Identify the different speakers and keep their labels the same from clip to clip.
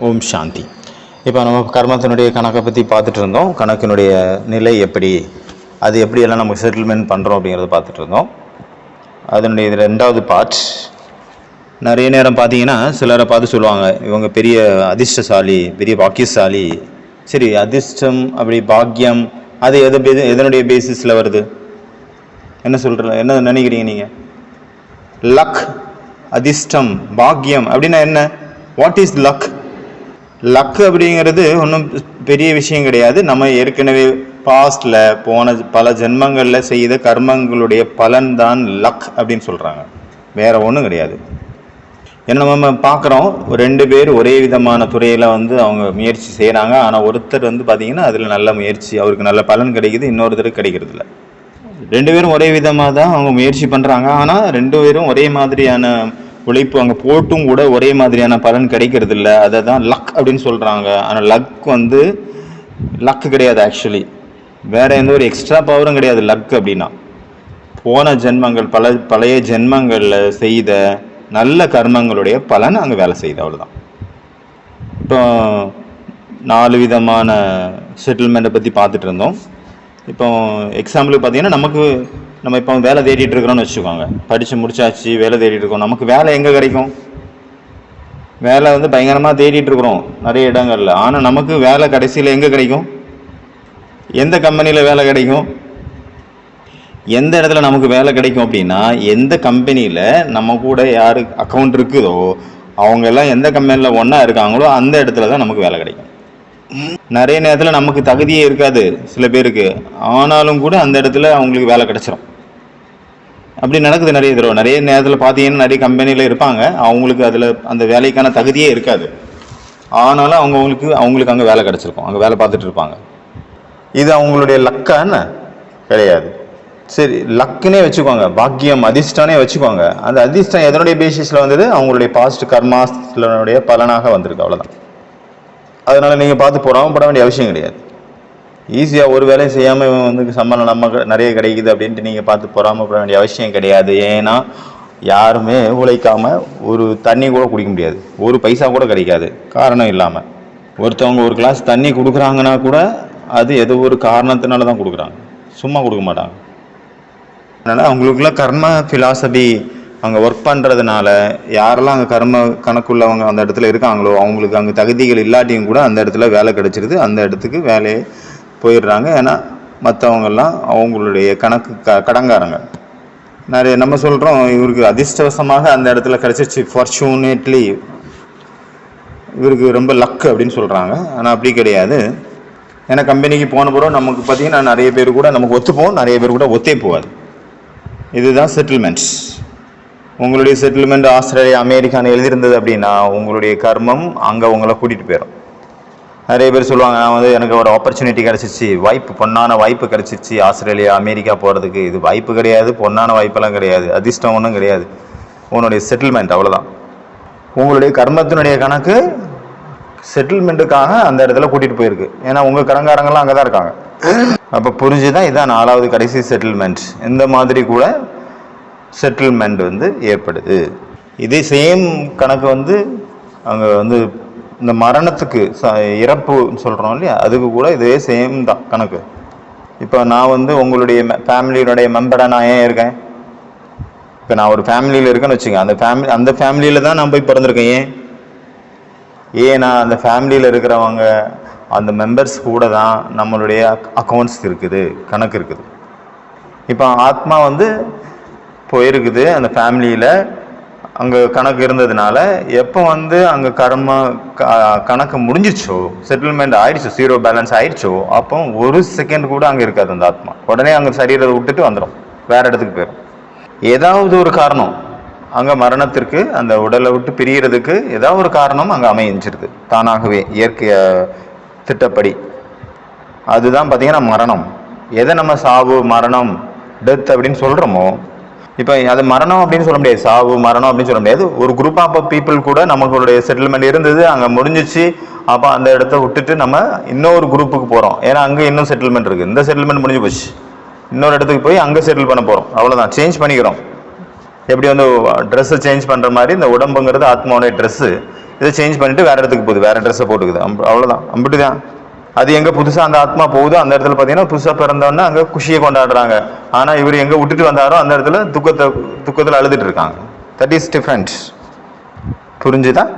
Speaker 1: ஓம் சாந்தி. இப்போ நம்ம கர்மத்தினுடைய கணக்கை பற்றி பார்த்துட்டு இருந்தோம். கணக்கினுடைய நிலை எப்படி, அது எப்படியெல்லாம் நம்ம செட்டில்மெண்ட் பண்ணுறோம் அப்படிங்கிறத பார்த்துட்டு இருந்தோம். அதனுடைய இது 2வது பார்ட். நிறைய நேரம் பார்த்தீங்கன்னா சிலரை பார்த்து சொல்லுவாங்க, இவங்க பெரிய அதிர்ஷ்டசாலி, பெரிய பாக்கியசாலி. சரி, அதிர்ஷ்டம் அப்படி பாக்கியம் அது எதனுடைய பேசிஸில் வருது? என்ன நினைக்கிறீங்க நீங்கள்? லக், அதிர்ஷ்டம், பாக்கியம் அப்படின்னா என்ன? What is luck? லக் அப்படிங்கிறது ஒன்றும் பெரிய விஷயம் கிடையாது. நம்ம ஏற்கனவே பாஸ்டில் போன பல ஜென்மங்களில் செய்த கர்மங்களுடைய பலன் தான் லக் அப்படின்னு சொல்கிறாங்க. வேற ஒன்றும் கிடையாது. ஏன்னா நம்ம பார்க்குறோம், 2 பேர் ஒரே விதமான துறையில் அவங்க முயற்சி செய்கிறாங்க. ஆனால் ஒருத்தர் பார்த்தீங்கன்னா அதில் நல்ல முயற்சி, அவருக்கு நல்ல பலன் கிடைக்குது, இன்னொருத்தருக்கு கிடைக்கிறது இல்லை. 2 பேரும் ஒரே விதமாக தான் அவங்க முயற்சி பண்ணுறாங்க. ஆனால் 2 பேரும் ஒரே மாதிரியான உழைப்பு அங்கே போட்டும் கூட ஒரே மாதிரியான பலன் கிடைக்கிறது இல்லை. அதை தான் லக் அப்படின்னு சொல்கிறாங்க. ஆனால் லக் கிடையாது. ஆக்சுவலி வேற எந்த ஒரு எக்ஸ்ட்ரா பவரும் கிடையாது. லக் அப்படின்னா போன ஜென்மங்கள், பழைய ஜென்மங்களில் செய்த நல்ல கர்மங்களுடைய பலன் அங்கே வேலை செய்யுது, அவ்வளோதான். இப்போ 4 விதமான செட்டில்மெண்ட்டை பற்றி பார்த்துட்டு இருந்தோம். இப்போ எக்ஸாம்பிளுக்கு பார்த்தீங்கன்னா நம்ம இப்போ வேலை தேடிட்டு இருக்கிறோம்னு வச்சுக்கோங்க. படித்து முடிச்சாச்சு, வேலை தேடிட்டு இருக்கோம். நமக்கு வேலை எங்கே கிடைக்கும்? வேலை பயங்கரமாக தேடிட்டு இருக்கிறோம் நிறைய இடங்கள்ல. ஆனால் நமக்கு வேலை கடைசியில் எங்கே கிடைக்கும்? எந்த கம்பெனியில் வேலை கிடைக்கும்? எந்த இடத்துல நமக்கு வேலை கிடைக்கும் அப்படின்னா, எந்த கம்பெனியில் நம்ம கூட யார் அக்கௌண்ட் இருக்குதோ அவங்க எல்லாம் எந்த கம்பெனியில் ஒன்றா இருக்காங்களோ அந்த இடத்துல தான் நமக்கு வேலை கிடைக்கும். நிறைய நேரத்தில் நமக்கு தகுதியே இருக்காது சில பேருக்கு, ஆனாலும் கூட அந்த இடத்துல அவங்களுக்கு வேலை கிடைச்சிடும். அப்படி நடக்குது நிறைய தடவை. நிறைய நேரத்தில் பார்த்தீங்கன்னா நிறைய கம்பெனியில் இருப்பாங்க, அவங்களுக்கு அதில் அந்த வேலைக்கான தகுதியே இருக்காது, ஆனாலும் அவங்களுக்கு அங்கே வேலை கிடைச்சிருக்கும், அங்கே வேலை பார்த்துட்டு இருப்பாங்க. இது அவங்களுடைய லக்கான்னு கிடையாது. சரி, லக்குன்னே வச்சுக்கோங்க, பாக்கியம், அதிர்ஷ்டனே வச்சுக்கோங்க. அந்த அதிர்ஷ்டம் எதனுடைய பேசிஸில் வந்தது? அவங்களுடைய பாஸ்ட் கர்மாஸ்னுடைய பலனாக வந்திருக்கு, அவ்வளோதான். அதனால் நீங்கள் பார்த்து போட வேண்டிய அவசியம் கிடையாது. ஈஸியாக ஒரு வேலையும் செய்யாமல் சம்பளம் நமக்கு நிறைய கிடைக்குது அப்படின்ட்டு நீங்கள் பார்த்து பொறாமப்பட வேண்டிய அவசியம் கிடையாது. ஏன்னா யாருமே உழைக்காமல் ஒரு தண்ணி கூட குடிக்க முடியாது, ஒரு பைசா கூட கிடைக்காது காரணம் இல்லாமல். ஒருத்தவங்க ஒரு கிளாஸ் தண்ணி கொடுக்குறாங்கன்னா கூட அது ஏதோ ஒரு காரணத்தினால தான் கொடுக்குறாங்க, சும்மா கொடுக்க மாட்டாங்க. அதனால் அவங்களுக்குலாம் கர்ம ஃபிலாசபி அங்கே ஒர்க் பண்ணுறதுனால யாரெல்லாம் அங்கே கர்ம கணக்குள்ளவங்க அந்த இடத்துல இருக்காங்களோ அவங்களுக்கு அங்கே தகுதிகள் இல்லாட்டியும் கூட அந்த இடத்துல வேலை கிடைச்சிருது, அந்த இடத்துக்கு வேலையை போயிடுறாங்க. ஏன்னா மற்றவங்கெல்லாம் அவங்களுடைய கணக்கு கடங்காரங்க. நிறைய நம்ம சொல்கிறோம், இவருக்கு அதிர்ஷ்டவசமாக அந்த இடத்துல கிடச்சிருச்சு, ஃபார்ச்சுனேட்லி இவருக்கு ரொம்ப லக் அப்படின்னு சொல்கிறாங்க. ஆனால் அப்படி கிடையாது. ஏன்னா கம்பெனிக்கு போன பிறகு நமக்கு பார்த்தீங்கன்னா நிறைய பேர் கூட நமக்கு ஒத்துப்போம், நிறைய பேர் கூட ஒத்தே போகாது. இதுதான் செட்டில்மெண்ட்ஸ். உங்களுடைய செட்டில்மெண்ட் ஆஸ்திரேலியா, அமெரிக்கான்னு எழுதியிருந்தது அப்படின்னா உங்களுடைய கர்மம் அங்கே உங்களை கூட்டிகிட்டு போயிடும். நிறைய பேர் சொல்லுவாங்க, நான் எனக்கு ஒரு ஆப்பர்ச்சுனிட்டி கிடச்சிச்சு, பொன்னான வாய்ப்பு கிடச்சிச்சு ஆஸ்திரேலியா, அமெரிக்கா போகிறதுக்கு. இது வாய்ப்பு கிடையாது, பொன்னான வாய்ப்பெல்லாம் கிடையாது, அதிர்ஷ்டம் ஒன்றும் கிடையாது. உன்னுடைய செட்டில்மெண்ட் அவ்வளோதான். உங்களுடைய கர்மத்தினுடைய கணக்கு செட்டில்மெண்ட்டுக்காக அந்த இடத்துல கூட்டிகிட்டு போயிருக்கு. ஏன்னா உங்கள் கடங்காரங்கள்லாம் அங்கே தான் இருக்காங்க. அப்போ புரிஞ்சுதான் இதான் 4வது கடைசி செட்டில்மெண்ட். இந்த மாதிரி கூட செட்டில்மெண்ட் ஏற்படுது. இதே சேம் கணக்கு அங்கே இந்த மரணத்துக்கு இறப்புன்னு சொல்கிறோம் இல்லையா, அதுக்கு கூட இதே சேம் தான் கணக்கு. இப்போ நான் உங்களுடைய ஃபேமிலியினுடைய மெம்பராக நான் ஏன் இருக்கேன்? இப்போ நான் ஒரு ஃபேமிலியில் இருக்கேன்னு வச்சுங்க, அந்த ஃபேமிலியில் தான் நான் போய் பிறந்திருக்கேன். ஏன்னா அந்த ஃபேமிலியில் இருக்கிறவங்க அந்த மெம்பர்ஸ் கூட தான் நம்மளுடைய அக்கௌண்ட்ஸ் இருக்குது, கணக்கு இருக்குது. இப்போ ஆத்மா போயிருக்குது அந்த ஃபேமிலியில், அங்கே கணக்கு இருந்ததுனால எப்போ அங்கே கணக்கு முடிஞ்சிச்சோ, செட்டில்மெண்ட் ஆயிடுச்சோ, 0 பேலன்ஸ் ஆயிடுச்சோ, அப்போ 1 செகண்ட் கூட அங்கே இருக்காது அந்த ஆத்மா. உடனே அங்கே சரீரத்தை விட்டுட்டு வந்துடும், வேற இடத்துக்கு போயிடும். ஏதாவது ஒரு காரணம் அங்கே மரணத்திற்கு, அந்த உடலை விட்டு பிரியறதுக்கு ஏதாவது ஒரு காரணம் அங்கே அமைஞ்சிருது தானாகவே, இயற்கை திட்டப்படி. அதுதான் பார்த்தீங்கன்னா மரணம். எதை நம்ம சாவு, மரணம், டெத் அப்படின்னு சொல்கிறோமோ, இப்போ அது மரணம் அப்படின்னு சொல்ல முடியாது, சாவு மரணம் அப்படின்னு சொல்ல முடியாது. ஒரு குரூப் ஆஃப் பீப்புள் கூட நம்மளுடைய செட்டில்மெண்ட் இருந்தது, அங்கே முடிஞ்சிச்சு. அப்போ அந்த இடத்த விட்டுட்டு நம்ம இன்னொரு குரூப்புக்கு போகிறோம். ஏன்னா அங்கே இன்னும் செட்டில்மெண்ட் இருக்குது. இந்த செட்டில்மெண்ட் முடிஞ்சு போச்சு, இன்னொரு இடத்துக்கு போய் அங்கே செட்டில் பண்ண போகிறோம், அவ்வளோதான். சேஞ்ச் பண்ணிக்கிறோம். எப்படி ட்ரெஸ்ஸு சேஞ்ச் பண்ணுற மாதிரி இந்த உடம்புங்கிறது ஆத்மாவுடைய ட்ரெஸ்ஸு. இதை சேஞ்ச் பண்ணிட்டு வேறு இடத்துக்கு போகுது, வேறு ட்ரெஸ்ஸை போட்டுக்குது, அவ்வளோதான், அம்பிட்டு தான். அது எங்கே புதுசாக அந்த ஆத்மா போகுதோ அந்த இடத்துல பார்த்தீங்கன்னா புதுசாக பிறந்தோன்னா அங்கே குஷியை கொண்டாடுறாங்க. ஆனால் இவர் எங்கே விட்டுட்டு வந்தாரோ அந்த இடத்துல துக்கத்தில் அழுதுட்டு இருக்காங்க. That is different. புரிஞ்சுதான்?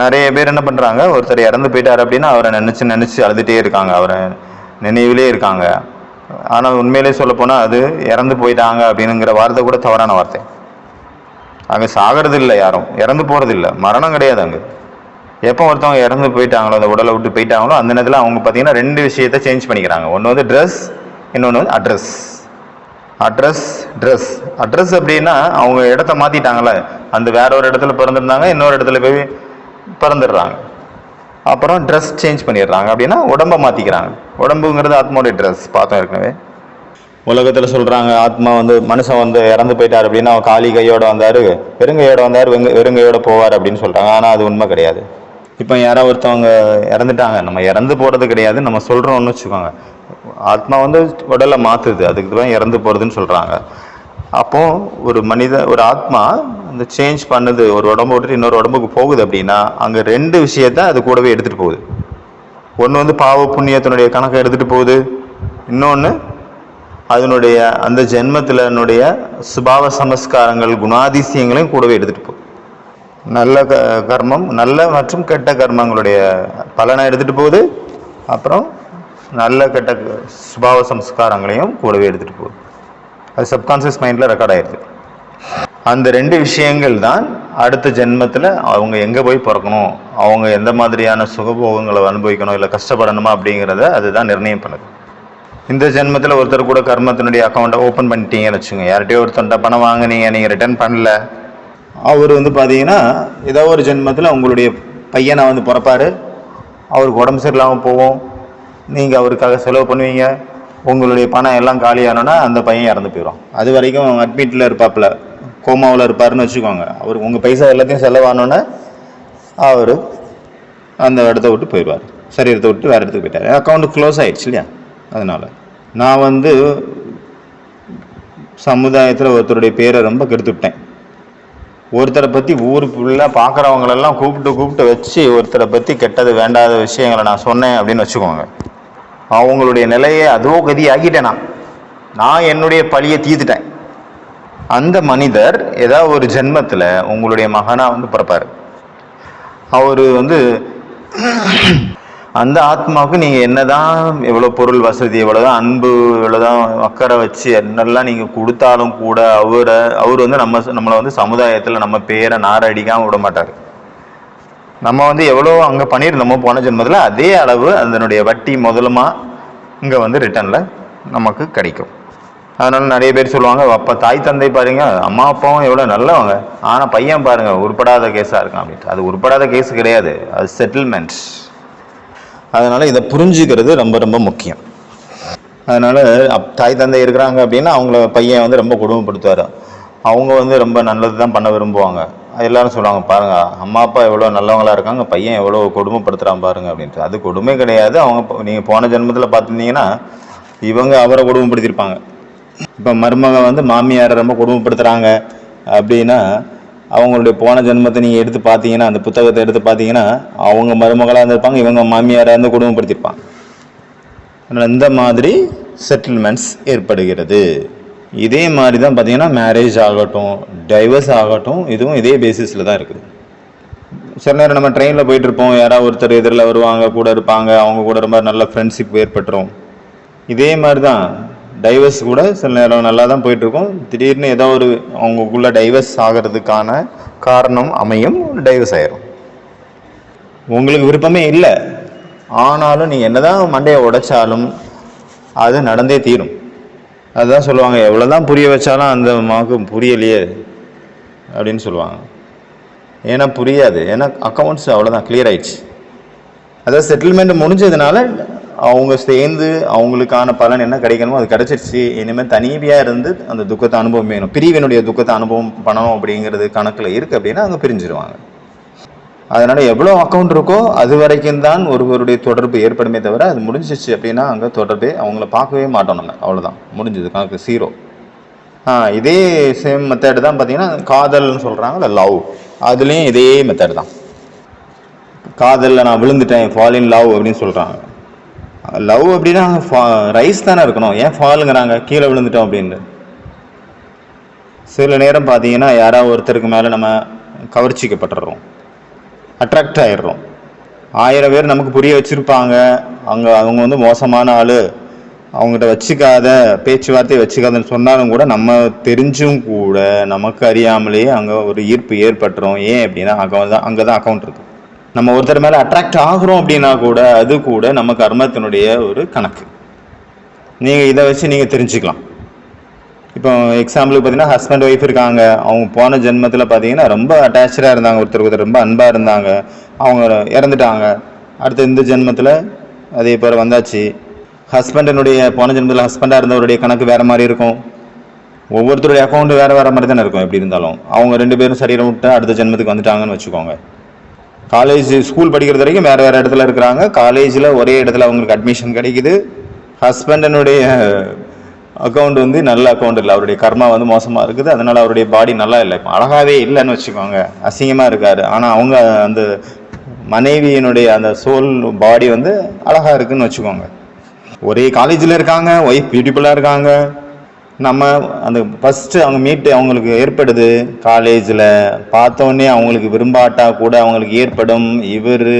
Speaker 1: நிறைய பேர் என்ன பண்ணுறாங்க, ஒருத்தர் இறந்து போயிட்டார் அப்படின்னா அவரை நினச்சி அழுதுகிட்டே இருக்காங்க, அவரை நினைவிலே இருக்காங்க. ஆனால் உண்மையிலே சொல்லப்போனால் அது இறந்து போயிட்டாங்க அப்படின்னுங்கிற வார்த்தை கூட தவறான வார்த்தை. அங்கே சாகிறது இல்லை, யாரும் இறந்து போகிறது இல்லை, மரணம் கிடையாது. அங்கே எப்போ ஒருத்தவங்க இறந்து போயிட்டாங்களோ, அந்த உடலை விட்டு போயிட்டாங்களோ அந்த நேரத்தில் அவங்க பார்த்தீங்கன்னா ரெண்டு விஷயத்தை சேஞ்ச் பண்ணிக்கிறாங்க. ஒன்று வந்து ட்ரெஸ், இன்னொன்று வந்து அட்ரஸ். அட்ரஸ் அப்படின்னா அவங்க இடத்த மாற்றிட்டாங்களே, அந்த வேற ஒரு இடத்துல பிறந்திருந்தாங்க, இன்னொரு இடத்துல போய் பிறந்துடுறாங்க. அப்புறம் ட்ரெஸ் சேஞ்ச் பண்ணிடுறாங்க. அப்படின்னா உடம்பை மாற்றிக்கிறாங்க. உடம்புங்கிறது ஆத்மாவுடைய ட்ரெஸ் பார்த்தோம் ஏற்கனவே. உலகத்தில் சொல்கிறாங்க ஆத்மா வந்து மனுஷன் வந்து இறந்து போயிட்டார் அப்படின்னா அவன் காலி கையோடு வந்தார், வெறுங்கையோடு வந்தார், வெறுங்கையோடு போவார் அப்படின்னு சொல்கிறாங்க. ஆனால் அது உண்மை கிடையாது. இப்போ யாராவது ஒருத்தவங்க இறந்துட்டாங்க, நம்ம இறந்து போகிறது கிடையாது, நம்ம சொல்கிறோம்னு வச்சுக்கோங்க. ஆத்மா வந்து உடலை மாற்றுது, அதுக்கு தான் இறந்து போகிறதுன்னு சொல்கிறாங்க. அப்போது ஒரு ஆத்மா இந்த சேஞ்ச் பண்ணுது, ஒரு உடம்பு விட்டுட்டு இன்னொரு உடம்புக்கு போகுது அப்படின்னா அங்கே ரெண்டு விஷயத்த அது கூடவே எடுத்துகிட்டு போகுது. ஒன்று வந்து பாவ புண்ணியத்தினுடைய கணக்கை எடுத்துகிட்டு போகுது, இன்னொன்று அதனுடைய அந்த ஜென்மத்தினுடைய சுபாவ சமஸ்காரங்கள் குணாதிசயங்களையும் கூடவே எடுத்துகிட்டு போகுது. நல்ல கர்மம், நல்ல மற்றும் கெட்ட கர்மங்களுடைய பலனை எடுத்துகிட்டு போகுது, அப்புறம் நல்ல கெட்ட சுபாவ சம்ஸ்காரங்களையும் கூடவே எடுத்துகிட்டு போகுது. அது சப்கான்சியஸ் மைண்டில் ரெக்கார்ட் ஆயிடுது. அந்த ரெண்டு விஷயங்கள் தான் அடுத்த ஜென்மத்தில் அவங்க எங்கே போய் பிறக்கணும், அவங்க எந்த மாதிரியான சுகபோகங்களை அனுபவிக்கணும், இல்லை கஷ்டப்படணுமா அப்படிங்கிறத அதுதான் நிர்ணயம் பண்ணுது. இந்த ஜென்மத்தில் ஒருத்தர் கூட கர்மத்தினுடைய அக்கௌண்ட்டை ஓப்பன் பண்ணிட்டீங்கன்னு வச்சுங்க, யார்கிட்டயோ ஒருத்தர்கிட்ட பணம் வாங்கினீங்க, நீங்கள் ரிட்டர்ன் பண்ணல, அவர் வந்து பார்த்தீங்கன்னா ஏதோ ஒரு ஜென்மத்தில் உங்களுடைய பையனை வந்து பிறப்பார், அவருக்கு உடம்பு சரியில்லாமல் போவோம், நீங்கள் அவருக்காக செலவு பண்ணுவீங்க, உங்களுடைய பணம் எல்லாம் காலியானோன்னா அந்த பையன் இறந்து போயிடும். அது வரைக்கும் அட்மிட்டில் இருப்பாப்புல, கோமாவில் இருப்பாருன்னு வச்சுக்கோங்க. அவருக்கு உங்கள் பைசா எல்லாத்தையும் செலவானோன்னே அவர் அந்த இடத்த விட்டு போயிடுவார், சரீரத்தை விட்டு வேறு இடத்துக்கு போயிட்டார், அக்கௌண்ட் க்ளோஸ் ஆகிடுச்சு இல்லையா. அதனால் நான் வந்து சமுதாயத்தில் ஒருத்தருடைய பேரை ரொம்ப கெடுத்துவிட்டேன். ஒருத்தரை பற்றி ஊர் ஃபுல்லாக பார்க்குறவங்களெல்லாம் கூப்பிட்டு வச்சு ஒருத்தரை பற்றி கெட்டது வேண்டாத விஷயங்களை நான் சொன்னேன் அப்படின்னு வச்சுக்கோங்க. அவங்களுடைய நிலையை அதோ கதி ஆக்கிட்டேன். நான் என்னுடைய பழியை தீர்த்துட்டேன். அந்த மனிதர் ஏதாவது ஒரு ஜென்மத்தில் உங்களுடைய மகனாக வந்து பிறப்பார். அவர் வந்து அந்த ஆத்மாவுக்கு நீங்கள் என்னதான் எவ்வளோ பொருள் வசதி, எவ்வளோதான் அன்பு, எவ்வளோதான் அக்கறை வச்சு என்னெல்லாம் நீங்கள் கொடுத்தாலும் கூட அவர் வந்து நம்மளை வந்து சமுதாயத்தில் நம்ம பேரை நாரடிக்காமல் விட மாட்டார். நம்ம வந்து எவ்வளோ அங்கே பண்ணியிருந்தோமோ போன ஜென்மத்தில் அதே அளவு அதனுடைய வட்டி முதலுமா இங்கே வந்து ரிட்டர்னில் நமக்கு கிடைக்கும். அதனால நிறைய பேர் சொல்லுவாங்க, அப்போ தாய் தந்தை பாருங்க, அம்மா அப்பாவும் எவ்வளோ நல்லவங்க, ஆனால் பையன் பாருங்க உருப்படாத கேஸாக இருக்கான் அப்படின்ட்டு. அது உருப்படாத கேஸ் கிடையாது, அது செட்டில்மெண்ட். அதனால் இதை புரிஞ்சுக்கிறது ரொம்ப ரொம்ப முக்கியம். அதனால் தாய் தந்தை இருக்கிறாங்க அப்படின்னா அவங்கள பையன் வந்து ரொம்ப கொடுமைப்படுத்துவார். அவங்க வந்து ரொம்ப நல்லது தான் பண்ண விரும்புவாங்க. எல்லாரும் சொல்லுவாங்க, பாருங்கள் அம்மா அப்பா எவ்வளோ நல்லவங்களாக இருக்காங்க, பையன் எவ்வளோ கொடுமைப்படுத்துகிறான் பாருங்க அப்படின்ட்டு. அது கொடுமை கிடையாது. அவங்க நீங்கள் போன ஜென்மத்தில் பார்த்துருந்தீங்கன்னா இவங்க அவரை கொடுமைப்படுத்தியிருப்பாங்க. இப்போ மருமக வந்து மாமியாரை ரொம்ப கொடுமைப்படுத்துகிறாங்க அப்படின்னா அவங்களுடைய போன ஜென்மத்தை நீங்கள் எடுத்து பார்த்தீங்கன்னா, அந்த புத்தகத்தை எடுத்து பார்த்தீங்கன்னா அவங்க மருமகளாக இருந்திருப்பாங்க, இவங்க மாமியாராக இருந்து குடும்பப்படுத்தியிருப்பாங்க. அதனால் இந்த மாதிரி செட்டில்மெண்ட்ஸ் ஏற்படுகிறது. இதே மாதிரி தான் பார்த்தீங்கன்னா மேரேஜ் ஆகட்டும், டைவர்ஸ் ஆகட்டும், இதுவும் இதே பேசிஸில் தான் இருக்குது. சில நேரம் நம்ம ட்ரெயினில் போயிட்டுருப்போம், யாராவது ஒருத்தர் எதிரில் வருவாங்க, கூட இருப்பாங்க, அவங்க கூட ரொம்ப நல்ல ஃப்ரெண்ட்ஷிப் ஏற்பட்டுரும். இதே மாதிரி தான் டைவர்ஸ் கூட சில நேரம் நல்லா தான் போயிட்டுருக்கோம், திடீர்னு ஏதோ ஒரு அவங்களுக்குள்ள டைவர்ஸ் ஆகிறதுக்கான காரணம் அமையும், டைவர்ஸ் ஆயிரும். உங்களுக்கு விருப்பமே இல்லை, ஆனாலும் நீங்கள் என்னதான் மண்டையை உடைச்சாலும் அது நடந்தே தீரும். அதுதான் சொல்லுவாங்க, எவ்வளோதான் புரிய வச்சாலும் அந்த அம்மாவுக்கு புரியலையே அப்படின்னு சொல்லுவாங்க. ஏன்னா புரியாது, ஏன்னா அக்கௌண்ட்ஸ் அவ்வளோதான் கிளியர் ஆயிடுச்சு. அதாவது செட்டில்மெண்ட் முடிஞ்சதுனால அவங்க சேர்ந்து அவங்களுக்கான பலன் என்ன கிடைக்கணுமோ அது கிடைச்சிருச்சு. இனிமேல் தனியாக இருந்து அந்த துக்கத்தை அனுபவம் வேணும், பிரிவினுடைய துக்கத்தை அனுபவம் பண்ணணும் அப்படிங்கிறது கணக்கில் இருக்குது அப்படின்னா அவங்க பிரிஞ்சிருவாங்க. அதனால் எவ்வளோ அக்கௌண்ட் இருக்கோ அது வரைக்கும் தான் ஒருவருடைய தொடர்பு ஏற்படுமே தவிர அது முடிஞ்சிச்சு அப்படின்னா அங்கே தொடர்பே அவங்கள பார்க்கவே மாட்டோம் நம்ம, அவ்வளோதான் முடிஞ்சது, கணக்கு ஜீரோ. இதே சேம் மெத்தட் தான் பார்த்தீங்கன்னா காதல்னு சொல்கிறாங்க, இல்லை லவ், அதுலேயும் இதே மெத்தட் தான். காதலில் நான் விழுந்துட்டேன், ஃபால் இன் லவ் அப்படின்னு சொல்கிறாங்க. லவ் அப்படின்னா ரைஸ் தானே இருக்கணும், ஏன் ஃபாலுங்கிறாங்க, கீழே விழுந்துட்டோம் அப்படின்னு. சில நேரம் பார்த்தீங்கன்னா யாராவது ஒருத்தருக்கு மேலே நம்ம கவர்ச்சிக்கப்பட்டுடுறோம், அட்ராக்ட் ஆகிடுறோம். 1000 பேர் நமக்கு புரிய வச்சுருப்பாங்க, அவங்க வந்து மோசமான ஆள், அவங்ககிட்ட வச்சுக்காத, பேச்சுவார்த்தையை வச்சுக்காதன்னு சொன்னாலும் கூட நம்ம தெரிஞ்சும் கூட நமக்கு அறியாமலேயே அங்கே ஒரு ஈர்ப்பு ஏற்பட்டுரும். ஏன் அப்படின்னா அங்கே தான் அக்கௌண்ட் இருக்குது. நம்ம ஒருத்தர் மேலே அட்ராக்ட் ஆகுறோம் அப்படின்னா கூட அது கூட நம்ம கர்மத்தினுடைய ஒரு கணக்கு. நீங்கள் இதை வச்சு நீங்கள் தெரிஞ்சுக்கலாம். இப்போ எக்ஸாம்பிளுக்கு பார்த்தீங்கன்னா ஹஸ்பண்ட் ஒய்ஃப் இருக்காங்க, அவங்க போன ஜென்மத்தில் பார்த்தீங்கன்னா ரொம்ப அட்டாச்சாக இருந்தாங்க, ஒருத்தர் ரொம்ப அன்பாக இருந்தாங்க, அவங்க இறந்துட்டாங்க. அடுத்த இந்த ஜென்மத்தில் அதே போல் வந்தாச்சு. ஹஸ்பண்டினுடைய போன ஜென்மத்தில் ஹஸ்பண்டாக இருந்தவருடைய கணக்கு வேறு மாதிரி இருக்கும். ஒவ்வொருத்தருடைய அக்கௌண்ட் வேறு வேறு மாதிரி தானே இருக்கும். எப்படி இருந்தாலும் அவங்க 2 பேரும் சரீரம் விட்டு அடுத்த ஜென்மத்துக்கு வந்துட்டாங்கன்னு வச்சுக்கோங்க. காலேஜ் ஸ்கூல் படிக்கிறது வரைக்கும் வேறு வேறு இடத்துல இருக்கிறாங்க, காலேஜில் ஒரே இடத்துல அவங்களுக்கு அட்மிஷன் கிடைக்குது. ஹஸ்பண்டினுடைய அக்கௌண்ட் வந்து நல்ல அக்கௌண்ட் இல்லை, அவருடைய கர்மா வந்து மோசமாக இருக்குது, அதனால் அவருடைய பாடி நல்லா இல்லை, இப்போ அழகாகவே இல்லைன்னு வச்சுக்கோங்க, அசிங்கமாக இருக்கார். ஆனால் அவங்க அந்த மனைவியினுடைய அந்த சோல் பாடி வந்து அழகாக இருக்குதுன்னு வச்சுக்கோங்க. ஒரே காலேஜில் இருக்காங்க, ஒய்ஃப் பியூட்டிஃபுல்லாக இருக்காங்க. நம்ம அந்த ஃபஸ்ட்டு அவங்க மீட்டு அவங்களுக்கு ஏற்படுது காலேஜில், பார்த்தோன்னே அவங்களுக்கு விரும்பாட்டா கூட அவங்களுக்கு ஏற்படும், இவர்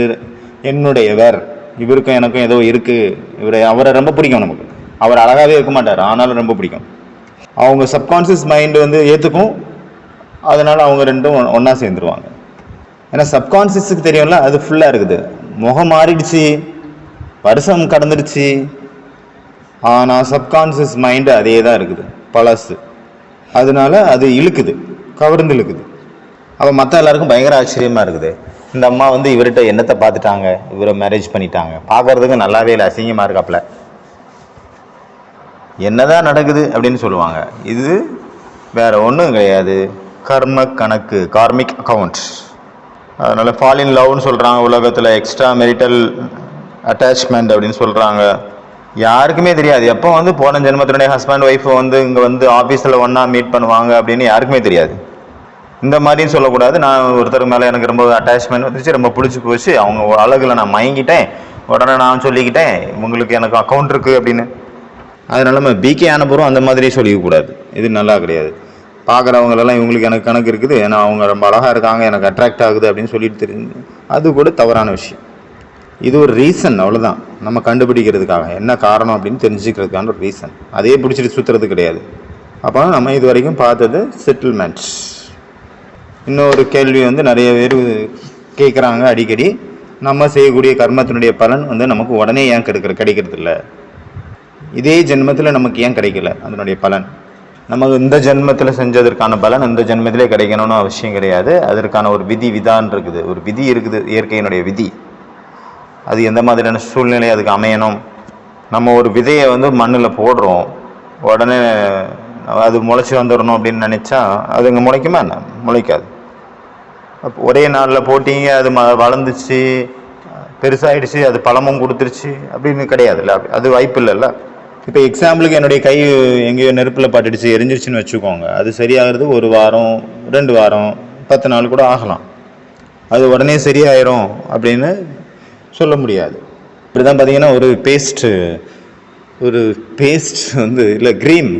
Speaker 1: என்னுடையவர், இவருக்கும் எனக்கும் ஏதோ இருக்குது, அவரை ரொம்ப பிடிக்கும் நமக்கு. அவர் அழகாகவே இருக்க மாட்டார், ஆனாலும் ரொம்ப பிடிக்கும். அவங்க சப்கான்ஷியஸ் மைண்டு வந்து ஏற்றுக்கும், அதனால் அவங்க ரெண்டும் ஒன்றா சேர்ந்துருவாங்க. ஏன்னா சப்கான்ஷியஸுக்கு தெரியும்ல, அது ஃபுல்லாக இருக்குது. முகம் மாறிடுச்சு, வருஷம் கடந்துடுச்சு, ஆனால் சப்கான்ஷியஸ் மைண்டு அதே தான் இருக்குது, பழசு. அதனால அது இழுக்குது, கவர்ந்து இழுக்குது. அப்போ மற்ற எல்லாருக்கும் பயங்கர ஆச்சரியமாக இருக்குது. இந்த அம்மா வந்து இவர்கிட்ட என்னத்தை பார்த்துட்டாங்க, இவரை மேரேஜ் பண்ணிட்டாங்க, பார்க்கறதுக்கு நல்லாவே இல்லை, அசிங்கமாக இருக்காப்புல, என்னதான் நடக்குது அப்படின்னு சொல்லுவாங்க. இது வேற ஒன்றும் கிடையாது, கர்ம கணக்கு, கார்மிக் அக்கௌண்ட். அதனால ஃபால் இன் லவ்னு சொல்கிறாங்க உலகத்தில், எக்ஸ்ட்ரா மெரிட்டல் அட்டாச்மெண்ட் அப்படின்னு சொல்கிறாங்க. யாருக்குமே தெரியாது எப்போ வந்து போன ஜென்மத்தினுடைய ஹஸ்பண்ட் ஒய்ஃபை வந்து இங்கே வந்து ஆஃபீஸில் ஒன்றா மீட் பண்ணுவாங்க அப்படின்னு யாருக்குமே தெரியாது. இந்த மாதிரியும் சொல்லக்கூடாது, நான் ஒருத்தர் மேலே எனக்கு ரொம்ப அட்டாச்மெண்ட் வந்துச்சு, ரொம்ப பிடிச்சி போச்சு, அவங்க அழகில் நான் மயங்கிட்டேன், உடனே நான் சொல்லிக்கிட்டேன் உங்களுக்கு எனக்கு அக்கௌண்ட் இருக்குது அப்படின்னு. அதனால நம்ம பிகே அனுப்புகிறோம் அந்த மாதிரி சொல்லிக்கக்கூடாது, இது நல்லா கிடையாது. பார்க்குறவங்களெல்லாம் இவங்களுக்கு எனக்கு கணக்கு இருக்குது, ஏன்னா அவங்க ரொம்ப அழகாக இருக்காங்க, எனக்கு அட்ராக்ட் ஆகுது அப்படின்னு சொல்லிட்டு தெரிஞ்சு, அது கூட தவறான விஷயம். இது ஒரு ரீசன், அவ்வளோதான், நம்ம கண்டுபிடிக்கிறதுக்காக என்ன காரணம் அப்படின்னு தெரிஞ்சுக்கிறதுக்கான ஒரு ரீசன். அதே பிடிச்சிட்டு சுற்றுறது கிடையாது. அப்போ நம்ம இது வரைக்கும் பார்த்தது செட்டில்மெண்ட்ஸ். இன்னொரு கேள்வி வந்து நிறைய பேர் கேட்குறாங்க அடிக்கடி, நம்ம செய்யக்கூடிய கர்மத்தினுடைய பலன் வந்து நமக்கு உடனே ஏன் கிடைக்கிறது இல்லை, இதே ஜென்மத்தில் நமக்கு ஏன் கிடைக்கல அதனுடைய பலன்? நமக்கு இந்த ஜென்மத்தில் செஞ்சதற்கான பலன் இந்த ஜென்மத்திலே கிடைக்கணும்னு அவசியம் கிடையாது. அதற்கான ஒரு விதான் இருக்குது, ஒரு விதி இருக்குது, இயற்கையினுடைய விதி. அது எந்த மாதிரியான சூழ்நிலை அதுக்கு அமையணும். நம்ம ஒரு விதையை வந்து மண்ணில் போடுறோம், உடனே அது முளைச்சி வந்துடணும் அப்படின்னு நினச்சா அது இங்கே முளைக்குமா என்ன? முளைக்காது. அப்போ ஒரே நாளில் போட்டிங்க, அது வளர்ந்துச்சு, பெருசாகிடுச்சு, அது பழமும் கொடுத்துருச்சு அப்படின்னு கிடையாதுல்ல, அது வாய்ப்பு இல்லைல்ல. இப்போ எக்ஸாம்பிளுக்கு என்னுடைய கை எங்கேயோ நெருப்பில் பட்டுடுச்சு, எரிஞ்சிருச்சுன்னு வச்சுக்கோங்க, அது சரியாகிறதுக்கு 1 வாரம் 2 வாரம் 10 நாள் கூட ஆகலாம். அது உடனே சரியாயிரும் அப்படின்னு சொல்ல முடியாது. இப்படி தான் பார்த்தீங்கன்னா ஒரு பேஸ்ட் வந்து இல்லை க்ரீம்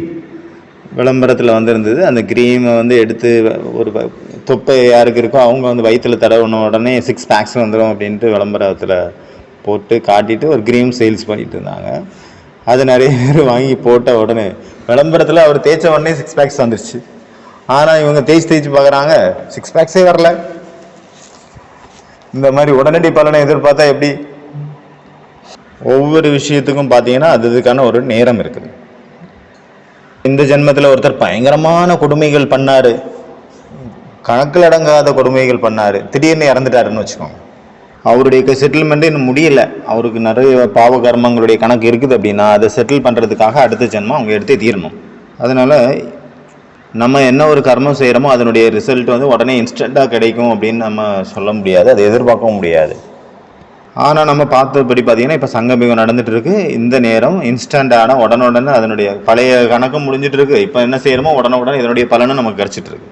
Speaker 1: விளம்பரத்தில் வந்துருந்தது. அந்த க்ரீமை வந்து எடுத்து ஒரு தொப்பை யாருக்கு இருக்கோ அவங்க வந்து வயிற்றில் தடவின உடனே 6 பேக்ஸ் வந்துடும் அப்படின்ட்டு விளம்பரத்தில் போட்டு காட்டிட்டு ஒரு க்ரீம் சேல்ஸ் பண்ணிட்டு இருந்தாங்க. அது நிறைய பேர் வாங்கி போட்ட உடனே விளம்பரத்தில் அவர் தேய்ச்ச உடனே 6 பேக்ஸ் வந்துருச்சு. ஆனால் இவங்க தேய்ச்சி பார்க்குறாங்க, 6 பேக்ஸே வரல. இந்த மாதிரி உடனடி பலனை எதிர்பார்த்தா எப்படி? ஒவ்வொரு விஷயத்துக்கும் பார்த்தீங்கன்னா அதுக்கான ஒரு நேரம் இருக்குது. இந்த ஜென்மத்தில் ஒருத்தர் பயங்கரமான கொடுமைகள் பண்ணாரு, கணக்கில் அடங்காத கொடுமைகள் பண்ணாரு, திடீர்னு இறந்துட்டாருன்னு வச்சுக்கோங்க. அவருடைய செட்டில்மெண்ட்டு இன்னும் முடியல, அவருக்கு நிறைய பாவ கர்மங்களுடைய கணக்கு இருக்குது அப்படின்னா அதை செட்டில் பண்ணுறதுக்காக அடுத்த ஜென்மம் அவங்க எடுத்தே தீரணும். அதனால் நம்ம என்ன ஒரு கர்மம் செய்கிறோமோ அதனுடைய ரிசல்ட் வந்து உடனே இன்ஸ்டண்ட்டாக கிடைக்கும் அப்படின்னு நம்ம சொல்ல முடியாது, அதை எதிர்பார்க்கவும் முடியாது. ஆனால் நம்ம பார்த்தபடி பார்த்திங்கன்னா இப்போ சங்கமிகம் நடந்துகிட்டு இருக்குது. இந்த நேரம் இன்ஸ்டண்ட்டான உடனுடனே அதனுடைய பழைய கணக்கும் முடிஞ்சிட்டு இருக்கு. இப்போ என்ன செய்யணுமோ உடனுடன் இதனுடைய பலனும் நமக்கு கிடச்சிட்ருக்கு.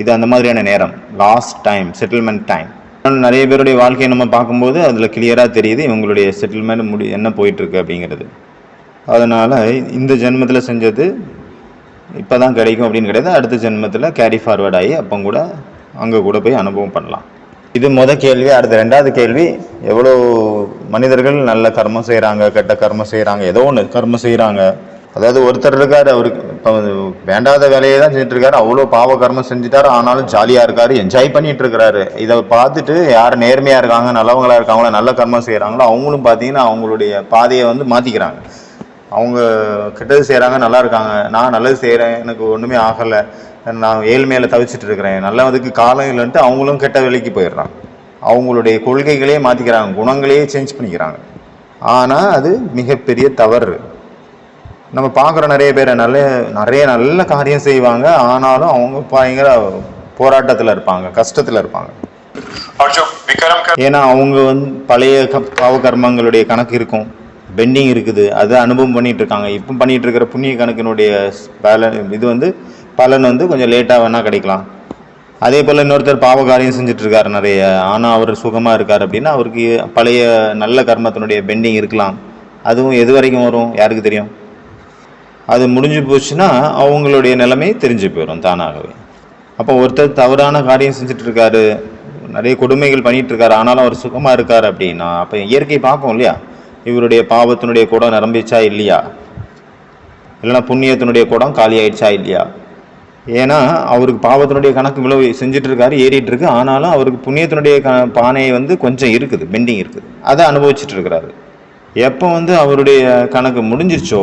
Speaker 1: இது அந்த மாதிரியான நேரம், லாஸ்ட் டைம், செட்டில்மெண்ட் டைம். நிறைய பேருடைய வாழ்க்கையை நம்ம பார்க்கும்போது அதில் கிளியராக தெரியுது இவங்களுடைய செட்டில்மெண்ட் என்ன போயிட்டுருக்கு அப்படிங்கிறது. அதனால் இந்த ஜென்மத்தில் செஞ்சது இப்போ தான் கிடைக்கும் அப்படின்னு கிடையாது. அடுத்த ஜென்மத்தில் கேரி ஃபார்வர்ட் ஆகி அப்போ கூட அங்கே கூட போய் அனுபவம் பண்ணலாம். இது கேள்வி. அடுத்த 2வது கேள்வி, எவ்வளோ மனிதர்கள் நல்ல கர்மம் செய்கிறாங்க, கெட்ட கர்மம் செய்கிறாங்க, ஏதோ ஒன்று கர்மம் செய்கிறாங்க. அதாவது ஒருத்தர் இருக்கார், அவருக்கு இப்போ வேண்டாத வேலையை தான் செஞ்சுட்டு இருக்காரு, அவ்வளோ பாவ கர்மம் செஞ்சுட்டாரு, ஆனாலும் ஜாலியாக இருக்காரு, என்ஜாய் பண்ணிட்டு இருக்கிறாரு. இதை பார்த்துட்டு யார் நேர்மையாக இருக்காங்க, நல்லவங்களாக இருக்காங்களோ, நல்ல கர்மம் செய்கிறாங்களோ அவங்களும் பார்த்தீங்கன்னா அவங்களுடைய பாதையை மாற்றிக்கிறாங்க. அவங்க கெட்டது செய்கிறாங்க, நல்லா இருக்காங்க, நான் நல்லது செய்கிறேன், எனக்கு ஒன்றுமே ஆகலை, நான் ஏழ்மையில தவிச்சிட்டு இருக்கிறேன், நல்லதுக்கு காலம் இல்லைன்ட்டு அவங்களும் கெட்ட வேலைக்கு போயிடுறாங்க. அவங்களுடைய கொள்கைகளையே மாற்றிக்கிறாங்க, குணங்களையே சேஞ்ச் பண்ணிக்கிறாங்க. ஆனால் அது மிகப்பெரிய தவறு. நம்ம பார்க்குற நிறைய பேர் நிறைய நல்ல காரியம் செய்வாங்க, ஆனாலும் அவங்க பயங்கர போராட்டத்தில் இருப்பாங்க, கஷ்டத்தில் இருப்பாங்க. ஏன்னா அவங்க பழைய பாவ கர்மங்களுடைய கணக்கு இருக்கும், பெண்டிங் இருக்குது, அதை அனுபவம் பண்ணிட்டு இருக்காங்க. இப்போ பண்ணிட்டு இருக்கிற புண்ணிய கணக்கினுடைய இது பலன் கொஞ்சம் லேட்டாக வேணால் கிடைக்கலாம். அதே போல் இன்னொருத்தர் பாவ காரியம் செஞ்சுட்டு இருக்காரு நிறைய, ஆனால் அவர் சுகமாக இருக்கார் அப்படின்னா அவருக்கு பழைய நல்ல கர்மத்தினுடைய பெண்டிங் இருக்கலாம். அதுவும் எது வரைக்கும் வரும் யாருக்கு தெரியும்? அது முடிஞ்சு போச்சுன்னா அவங்களுடைய நிலைமை தெரிஞ்சு போயிடும் தானாகவே. அப்போ ஒருத்தர் தவறான காரியம் செஞ்சுட்டு இருக்காரு, நிறைய கொடுமைகள் பண்ணிட்டு இருக்காரு, ஆனாலும் அவர் சுகமாக இருக்கார் அப்படின்னா அப்போ இயற்கை பார்க்கும் இல்லையா, இவருடைய பாவத்தினுடைய குடம் நிரம்பிச்சா இல்லையா, இல்லைன்னா புண்ணியத்தினுடைய குடம் காலி ஆயிடுச்சா இல்லையா. ஏன்னா அவருக்கு பாவத்தினுடைய கணக்கு இவ்வளவு செஞ்சுட்டு இருக்காரு, ஏறிட்டு இருக்கு, ஆனாலும் அவருக்கு புண்ணியத்தினுடைய பானை கொஞ்சம் இருக்குது, பெண்டிங் இருக்குது, அதை அனுபவிச்சுட்டு இருக்கிறாரு. எப்போ அவருடைய கணக்கு முடிஞ்சிருச்சோ,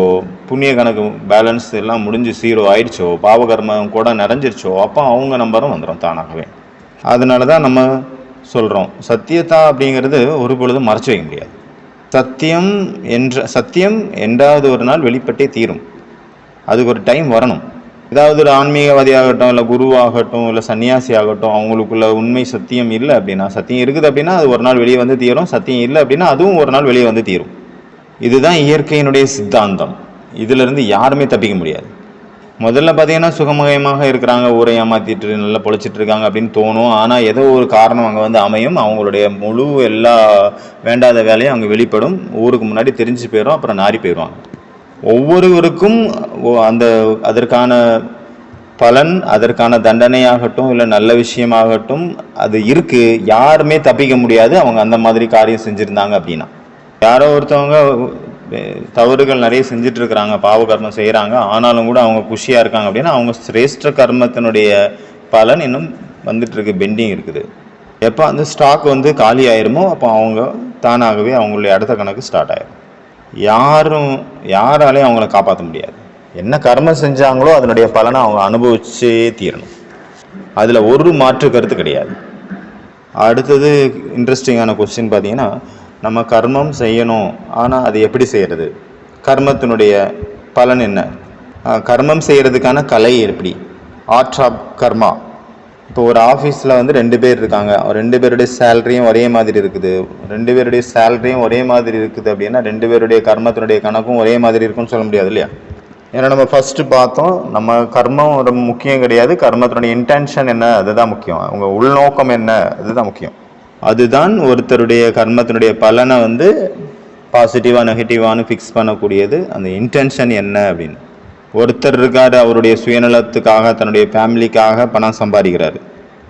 Speaker 1: புண்ணிய கணக்கு பேலன்ஸ் எல்லாம் முடிஞ்சு 0 ஆயிடுச்சோ, பாவகர்மம் கூட நிறைஞ்சிருச்சோ, அப்போ அவங்க நம்பரும் வந்துடும் தானாகவே. அதனால தான் நம்ம சொல்கிறோம், சத்தியத்தா அப்படிங்கிறது ஒரு பொழுதும் மறைச்சு வைக்க முடியாது. சத்தியம் என்றாவது ஒரு நாள் வெளிப்பட்டே தீரும். அதுக்கு ஒரு டைம் வரணும். ஏதாவது ஒரு ஆன்மீகவாதி ஆகட்டும், இல்லை குருவாகட்டும், இல்லை சன்னியாசி ஆகட்டும், அவங்களுக்குள்ள உண்மை சத்தியம் இல்லை அப்படின்னா, சத்தியம் இருக்குது அப்படின்னா அது ஒரு நாள் வெளியே தீரும், சத்தியம் இல்லை அப்படின்னா அதுவும் ஒரு நாள் வெளியே தீரும். இதுதான் இயற்கையினுடைய சித்தாந்தம். இதிலிருந்து யாருமே தப்பிக்க முடியாது. முதல்ல பார்த்தீங்கன்னா சுகமயமாக இருக்கிறாங்க, ஊரை ஏமாத்திட்டு நல்லா பொழைச்சிட்டு இருக்காங்க அப்படின்னு தோணும். ஆனால் ஏதோ ஒரு காரணம் அங்கே அமையும், அவங்களுடைய முழு எல்லா வேண்டாத வேலையும் அங்கே வெளிப்படும், ஊருக்கு முன்னாடி தெரிஞ்சு போயிடும், அப்புறம் நாரி போயிடுவாங்க. ஒவ்வொருவருக்கும் அதற்கான பலன், அதற்கான தண்டனையாகட்டும், இல்லை நல்ல விஷயமாகட்டும் அது இருக்கு. யாருமே தப்பிக்க முடியாது அவங்க அந்த மாதிரி காரியம் செஞ்சுருந்தாங்க அப்படின்னா. யாரோ ஒருத்தவங்க தவறுகள் நிறைய செஞ்சுட்டு இருக்கிறாங்க, பாவ கர்மம் செய்கிறாங்க, ஆனாலும் கூட அவங்க குஷியாக இருக்காங்க அப்படின்னா அவங்க சிரேஷ்ட கர்மத்தினுடைய பலன் இன்னும் வந்துட்டு இருக்கு, பெண்டிங் இருக்குது. எப்போ அந்த ஸ்டாக் காலி ஆயிருமோ அப்போ அவங்க தானாகவே அவங்களுடைய அடுத்த கணக்கு ஸ்டார்ட் ஆயிடும். யாராலையும் அவங்கள காப்பாற்ற முடியாது. என்ன கர்மம் செஞ்சாங்களோ அதனுடைய பலனை அவங்க அனுபவிச்சே தீரணும். அதில் ஒரு மாற்று கருத்து கிடையாது. அடுத்தது இன்ட்ரெஸ்டிங்கான கொஸ்டின் பார்த்தீங்கன்னா, நம்ம கர்மம் செய்யணும், ஆனால் அது எப்படி செய்கிறது, கர்மத்தினுடைய பலன் என்ன, கர்மம் செய்கிறதுக்கான கலை எப்படி, ஆர்ட் ஆஃப் கர்மா. இப்போ ஒரு ஆஃபீஸில் 2 பேர் இருக்காங்க, 2 பேருடைய சேலரியும் ஒரே மாதிரி இருக்குது, 2 பேருடைய சேலரியும் ஒரே மாதிரி இருக்குது அப்படின்னா 2 பேருடைய கர்மத்தினுடைய கணக்கும் ஒரே மாதிரி இருக்குன்னு சொல்ல முடியாது இல்லையா. ஏன்னா நம்ம ஃபஸ்ட்டு பார்த்தோம், நம்ம கர்மம் ரொம்ப முக்கியம் கிடையாது, கர்மத்தினுடைய இன்டென்ஷன் என்ன அதுதான் முக்கியம், அவங்க உள்நோக்கம் என்ன அதுதான் முக்கியம். அதுதான் ஒருத்தருடைய கர்மத்தினுடைய பலனை பாசிட்டிவாக நெகட்டிவானு ஃபிக்ஸ் பண்ணக்கூடியது, அந்த இன்டென்ஷன் என்ன அப்படின்னு. ஒருத்தர் இருக்காரு, அவருடைய சுயநலத்துக்காக தன்னுடைய ஃபேமிலிக்காக பணம் சம்பாதிக்கிறாரு.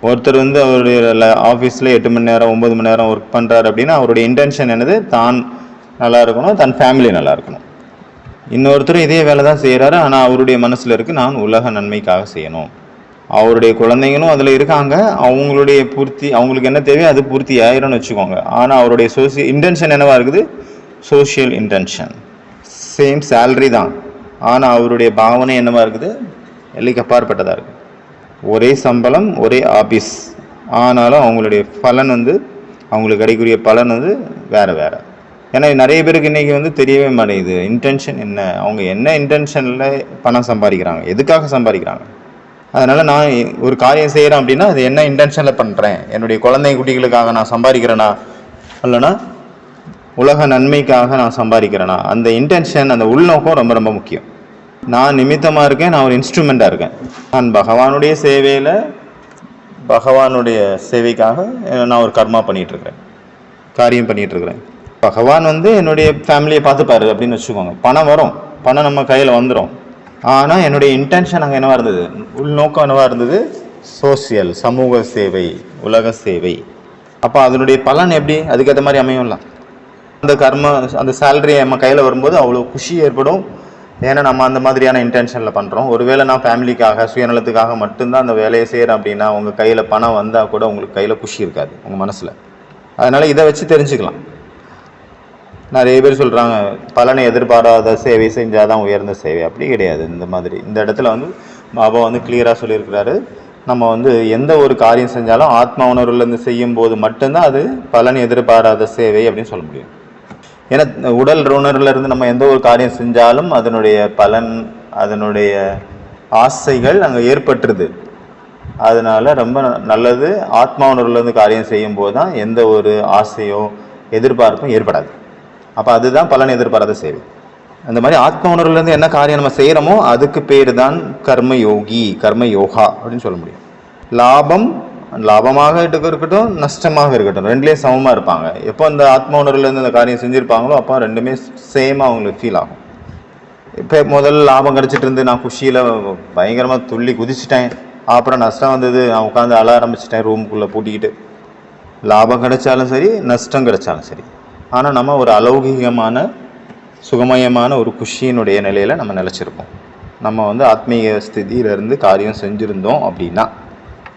Speaker 1: ஒருத்தர் அவருடைய ஆஃபீஸில் 8 மணி நேரம் 9 மணி நேரம் ஒர்க் பண்ணுறாரு அப்படின்னா அவருடைய இன்டென்ஷன் என்னது, தான் நல்லா இருக்கணும், தன் ஃபேமிலி நல்லா இருக்கணும். இன்னொருத்தர் இதே வேலை தான் செய்கிறாரு, ஆனால் அவருடைய மனசில் இருக்குது நான் உலக நன்மைக்காக செய்யணும். அவருடைய குழந்தைங்களும் அதில் இருக்காங்க, அவங்களுக்கு என்ன தேவையோ அது பூர்த்தி ஆயிரும்னு வச்சுக்கோங்க. ஆனால் அவருடைய இன்டென்ஷன் என்னவா இருக்குது, சோஷியல் இன்டென்ஷன். சேம் சேலரி தான், ஆனால் அவருடைய பாவனை என்னவா இருக்குது, எல்லைக்கு அப்பாற்பட்டதாக இருக்குது. ஒரே சம்பளம், ஒரே ஆபீஸ், ஆனாலும் அவங்களுடைய பலன் அவங்களுக்கு கிடைக்கக்கூடிய பலன் வேறு வேறு. ஏன்னா நிறைய பேருக்கு இன்றைக்கி தெரியவே மாட்டேங்குது இன்டென்ஷன் என்ன, அவங்க என்ன இன்டென்ஷனில் பணம் சம்பாதிக்கிறாங்க, எதுக்காக சம்பாதிக்கிறாங்க. அதனால் நான் ஒரு காரியம் செய்கிறேன் அப்படின்னா அது என்ன இன்டென்ஷனில் பண்ணுறேன், என்னுடைய குழந்தை குட்டிகளுக்காக நான் சம்பாதிக்கிறேன்னா இல்லைனா உலக நன்மைக்காக நான் சம்பாதிக்கிறேன்னா, அந்த இன்டென்ஷன், அந்த உள்நோக்கம் ரொம்ப ரொம்ப முக்கியம். நான் நிமித்தமாக இருக்கேன், நான் ஒரு இன்ஸ்ட்ருமெண்ட்டாக இருக்கேன், நான் பகவானுடைய சேவையில் பகவானுடைய சேவைக்காக நான் ஒரு கர்மா பண்ணிகிட்ருக்கிறேன், காரியம் பண்ணிகிட்ருக்கிறேன். பகவான் என்னுடைய ஃபேமிலியை பார்த்துப்பாரு அப்படின்னு வச்சுக்கோங்க. பணம் வரும், பணம் நம்ம கையில் வந்துடும். ஆனால் என்னுடைய இன்டென்ஷன் அங்கே என்னவாக இருந்தது, உள்நோக்கம் என்னவாக இருந்தது, சோசியல், சமூக சேவை, உலக சேவை. அப்போ அதனுடைய பலன் எப்படி அதுக்கேற்ற மாதிரி அமையும்ல. அந்த கர்ம அந்த சேலரி நம்ம கையில் வரும்போது அவ்வளோ குஷி ஏற்படும். ஏன்னா நம்ம அந்த மாதிரியான இன்டென்ஷனில் பண்ணுறோம். ஒருவேளை நான் ஃபேமிலிக்காக சுயநலத்துக்காக மட்டும்தான் அந்த வேலையை செய்கிறேன் அப்படின்னா உங்கள் கையில் பணம் வந்தால் கூட உங்களுக்கு கையில் குஷி இருக்காது உங்கள் மனசில். அதனால் இதை வச்சு தெரிஞ்சுக்கலாம். நிறைய பேர் சொல்கிறாங்க பலனை எதிர்பாராத சேவை செஞ்சால் தான் உயர்ந்த சேவை. அப்படி கிடையாது. இந்த இடத்துல பாபா கிளியராக சொல்லியிருக்கிறாரு, நம்ம எந்த ஒரு காரியம் செஞ்சாலும் ஆத்மா உணர்வுலேருந்து செய்யும் போது மட்டும்தான் அது பலன் எதிர்பாராத சேவை அப்படின்னு சொல்ல முடியும். ஏன்னா உடல் உணர்வுலேருந்து நம்ம எந்த ஒரு காரியம் செஞ்சாலும் அதனுடைய பலன், அதனுடைய ஆசைகள் அங்கே ஏற்பட்டுருது. அதனால ரொம்ப நல்லது ஆத்மா உணர்வுலேருந்து காரியம் செய்யும் போது தான் எந்த ஒரு ஆசையோ எதிர்பார்ப்பும் ஏற்படாது. அப்போ அதுதான் பலன் எதிர்பாராத சேவை. அந்த மாதிரி ஆத்மா உணர்வுலேருந்து என்ன காரியம் நம்ம செய்கிறோமோ அதுக்கு பேர் தான் கர்ம யோகி, கர்ம யோகா அப்படின்னு சொல்ல முடியும். லாபமாக இருக்கட்டும், நஷ்டமாக இருக்கட்டும், ரெண்டுலேயும் சமமாக இருப்பாங்க. எப்போ அந்த ஆத்மா உணர்வுலேருந்து அந்த காரியம் செஞ்சுருப்பாங்களோ அப்போ ரெண்டுமே சேமாக அவங்களுக்கு ஃபீல் ஆகும். இப்போ முதல்ல லாபம் கிடச்சிட்டு இருந்து நான் குஷியில் பயங்கரமாக துள்ளி குதிச்சிட்டேன். அப்புறம் நஷ்டம் வந்தது, நான் உட்காந்து அழ ஆரம்பிச்சிட்டேன் ரூமுக்குள்ளே பூட்டிக்கிட்டு. லாபம் கிடைச்சாலும் சரி, நஷ்டம் கிடைச்சாலும் சரி, ஆனால் நம்ம ஒரு அலௌகிகமான சுகமயமான ஒரு குஷியினுடைய நிலையில் நம்ம நிலச்சிருப்போம். நம்ம ஆத்மீக ஸ்திதியிலேருந்து காரியம் செஞ்சுருந்தோம் அப்படின்னா.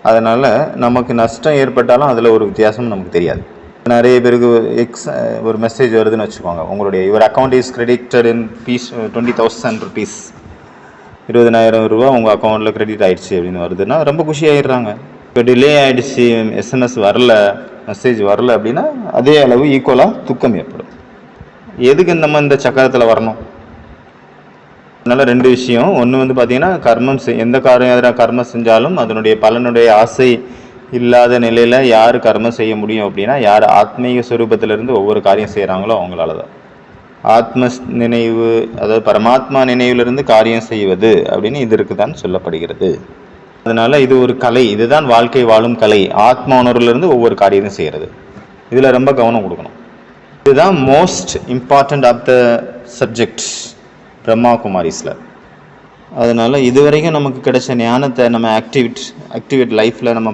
Speaker 1: அதனால் நமக்கு நஷ்டம் ஏற்பட்டாலும் அதில் ஒரு வித்தியாசம் நமக்கு தெரியாது. நிறைய பேருக்கு ஒரு மெசேஜ் வருதுன்னு வச்சுக்கோங்க, உங்களுடைய your account is credited in peace 20,000 rupees, 20,000 ரூபா உங்கள் அக்கௌண்ட்டில் கிரெடிட் ஆகிடுச்சு அப்படின்னு வருதுன்னா ரொம்ப குஷி ஆகிடுறாங்க. இப்போ டிலே ஆகிடுச்சு, எஸ்எம்எஸ் வரல, மெசேஜ் வரல அப்படின்னா அதே அளவு ஈக்குவலாக துக்கம் ஏற்படும். எதுக்கு நம்ம இந்த சக்கரத்தில் வரணும்? அதனால் ரெண்டு விஷயம். ஒன்று பார்த்தீங்கன்னா கர்மம் எந்த கர்மம் செஞ்சாலும் அதனுடைய பலனுடைய ஆசை இல்லாத நிலையில் யார் கர்மம் செய்ய முடியும் அப்படின்னா யார் ஆத்மீக ஸ்வரூபத்திலிருந்து ஒவ்வொரு காரியம் செய்கிறாங்களோ அவங்களால தான். ஆத்ம நினைவு, அதாவது பரமாத்மா நினைவிலிருந்து காரியம் செய்வது அப்படின்னு இதற்கு தான் சொல்லப்படுகிறது. அதனால் இது ஒரு கலை, இதுதான் வாழ்க்கை வாழும் கலை. ஆத்ம உணர்வுலேருந்து ஒவ்வொரு காரியத்தையும் செய்கிறது. இதில் ரொம்ப கவனம் கொடுக்கணும். இதுதான் most important of the subject Brahma குமாரிஸில். அதனால் இது வரைக்கும் நமக்கு கிடைச்ச ஞானத்தை நம்ம ஆக்டிவேட் லைஃப்பில் நம்ம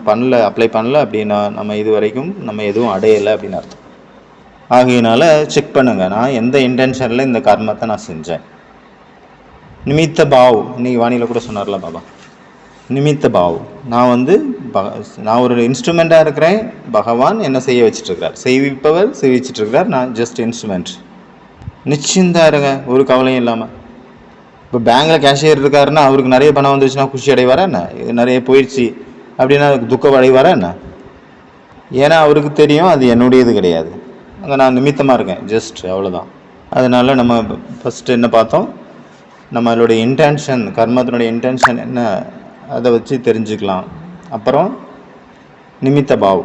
Speaker 1: அப்ளை பண்ணல அப்படின்னா நம்ம இது வரைக்கும் நம்ம எதுவும் அடையலை அப்படின்னு அர்த்தம். ஆகையினால செக் பண்ணுங்கள், நான் எந்த இன்டென்ஷனில் இந்த கர்மத்தை நான் செஞ்சேன். நிமித்த பாவ், இன்னைக்கு வானிலை கூட சொன்னார்ல பாபா, நிமித்த பாவ். நான் ஒரு இன்ஸ்ட்ருமெண்ட்டாக இருக்கிறேன், பகவான் என்ன செய்ய வச்சுட்ருக்கிறார், செய்விப்பவர் செய்விச்சிட்ருக்கிறார், நான் ஜஸ்ட் இன்ஸ்ட்ருமெண்ட். நிச்சயந்தான் இருங்க, ஒரு கவலையும் இல்லாமல். இப்போ பேங்கில் கேஷியர் இருக்காருன்னா அவருக்கு நிறைய பணம் வந்துச்சுன்னா குஷி அடைவாரா என்ன? நிறைய போயிடுச்சு அப்படின்னா துக்கம் அடைவாரா என்ன? ஏன்னா அவருக்கு தெரியும் அது என்னுடையது கிடையாது, அங்கே நான் நிமித்தமாக இருக்கேன், ஜஸ்ட் அவ்வளோதான். அதனால் நம்ம ஃபஸ்ட்டு என்ன பார்த்தோம், நம்மளுடைய இன்டென்ஷன், கர்மத்தினுடைய இன்டென்ஷன் என்ன, அதை வச்சு தெரிஞ்சுக்கலாம். அப்புறம் நிமித்த பாவ்,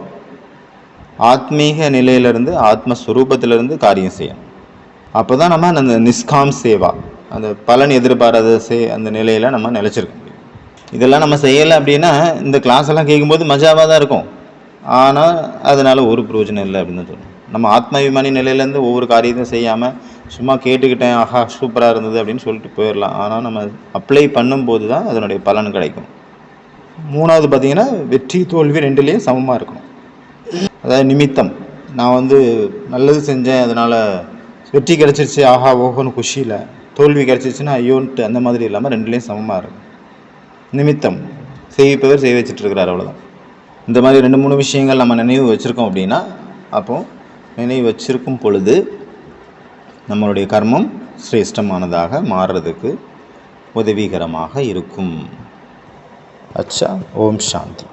Speaker 1: ஆத்மீக நிலையிலேருந்து ஆத்மஸ்வரூபத்திலேருந்து காரியம் செய்யணும். அப்போ தான் நம்ம அந்த நிஷ்காம் சேவா, அந்த பலன் எதிர்பாராத அந்த நிலையில் நம்ம நிலச்சிருக்க முடியும். இதெல்லாம் நம்ம செய்யலை அப்படின்னா இந்த கிளாஸ் எல்லாம் கேட்கும்போது மஜாவாக தான் இருக்கும், ஆனால் அதனால் ஒரு பிரயோஜனம் இல்லை அப்படின்னு தோணும். நம்ம ஆத்மாபிமானி நிலையிலேருந்து ஒவ்வொரு காரியத்தையும் செய்யாமல் சும்மா கேட்டுக்கிட்டேன், ஆஹா சூப்பராக இருந்தது அப்படின்னு சொல்லிட்டு போயிடலாம். ஆனால் நம்ம அப்ளை பண்ணும்போது தான் அதனுடைய பலன் கிடைக்கும். மூணாவது பார்த்திங்கன்னா வெற்றி தோல்வி ரெண்டுலேயும் சமமாக இருக்கணும். அதாவது நிமித்தம், நான் நல்லது செஞ்சேன் அதனால் வெற்றி கிடச்சிருச்சு ஆஹா ஓஹோன்னு குஷியில், தோல்வி கிடச்சிருச்சுன்னா ஐயோன்ட்டு அந்த மாதிரி இல்லாமல் ரெண்டுலேயும் சமமாக இருக்கும். நிமித்தம், செய்விப்பவர் செய்ய வச்சுட்ருக்கிறார், அவ்வளோதான். இந்த மாதிரி 2-3 விஷயங்கள் நம்ம நினைவு வச்சுருக்கோம் அப்படின்னா அப்போது நினைவு வச்சிருக்கும் பொழுது நம்மளுடைய கர்மம் சிரேஷ்டமானதாக மாறுறதுக்கு உதவிகரமாக இருக்கும். அச்சா, ஓம் சாந்தி.